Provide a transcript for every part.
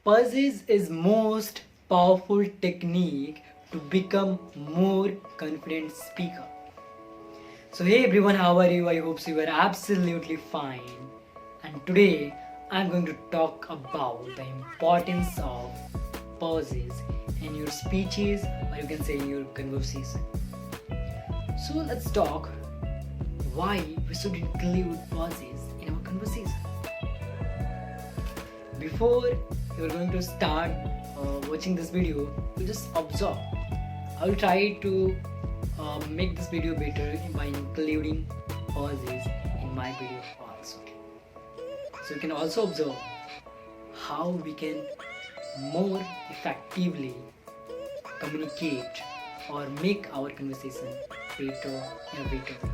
Pauses is most powerful technique to become more confident speaker. So hey everyone, how are you? I hope so you are absolutely fine. And today I'm going to talk about the importance of pauses in your speeches, or you can say in your conversation. So let's talk why we should include pauses in our conversation. Before you're going to start watching this video, you just observe. I will try to make this video better by including pauses in my video also. So you can also observe how we can more effectively communicate or make our conversation better in a better way.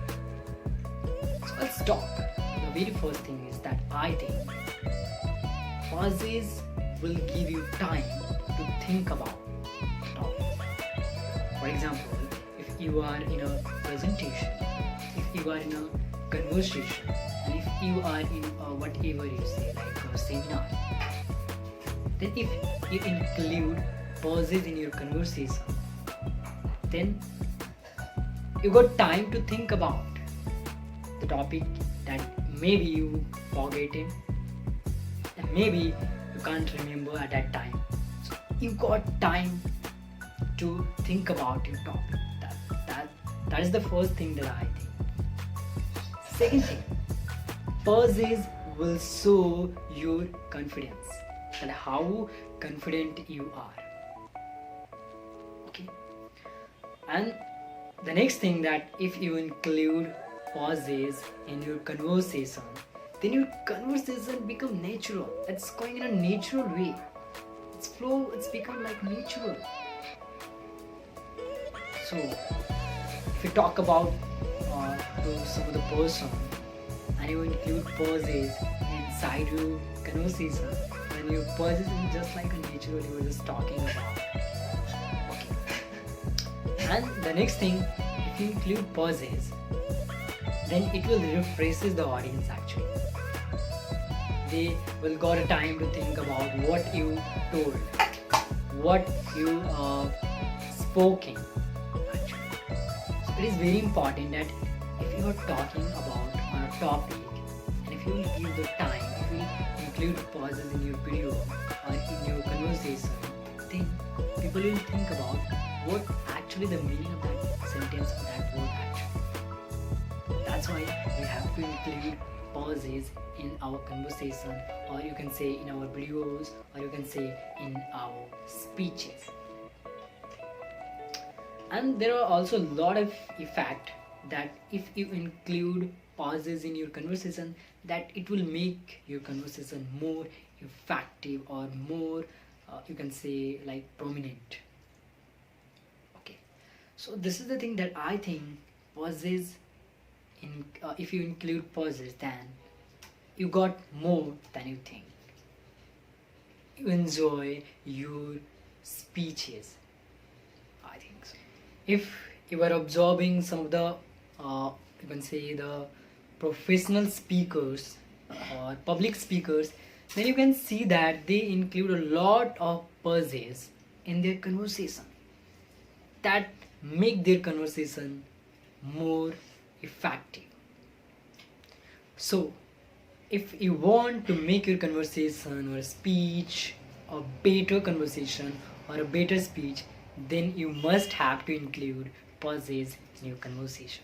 So let's talk. The very first thing is that I think pauses will give you time to think about the topic. For example, if you are in a presentation, if you are in a conversation, and if you are in whatever you say, like a seminar, then if you include pauses in your conversation, then you got time to think about the topic that maybe you forgotten and maybe you can't remember at that time. So you got time to think about your topic. That is the first thing that I think. Second thing, pauses will show your confidence and how confident you are. Okay. And the next thing, that if you include pauses in your conversation, then your conversation become natural. It's going in a natural way. It's flow, it's become like natural. So if you talk about to some of the person and you include pauses inside your conversation, then your pauses is just like a natural you were just talking about. Okay. And the next thing, if you include pauses, then it will refreshes the audience actually. They will got a time to think about what you told, what you spoken actually. So it is very important that if you are talking about on a topic, and if you will give the time, if you include pauses in your video or in your conversation, then people will think about what actually the meaning of that sentence or that word actually. That's why we have to include pauses in our conversation, or you can say in our videos, or you can say in our speeches. And there are also a lot of effect that if you include pauses in your conversation, that it will make your conversation more effective or more you can say like prominent. Okay, so this is the thing that I think pauses in if you include pauses, then you got more than you think. You enjoy your speeches, I think so. If you are observing some of the you can say the professional speakers or public speakers, then you can see that they include a lot of pauses in their conversation that make their conversation more effective. So if you want to make your conversation or a speech a better conversation or a better speech, then you must have to include pauses in your conversation.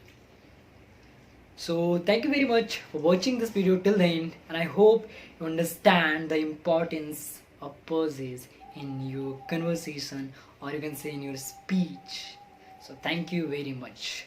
So thank you very much for watching this video till the end, and I hope you understand the importance of pauses in your conversation, or you can say in your speech. So thank you very much.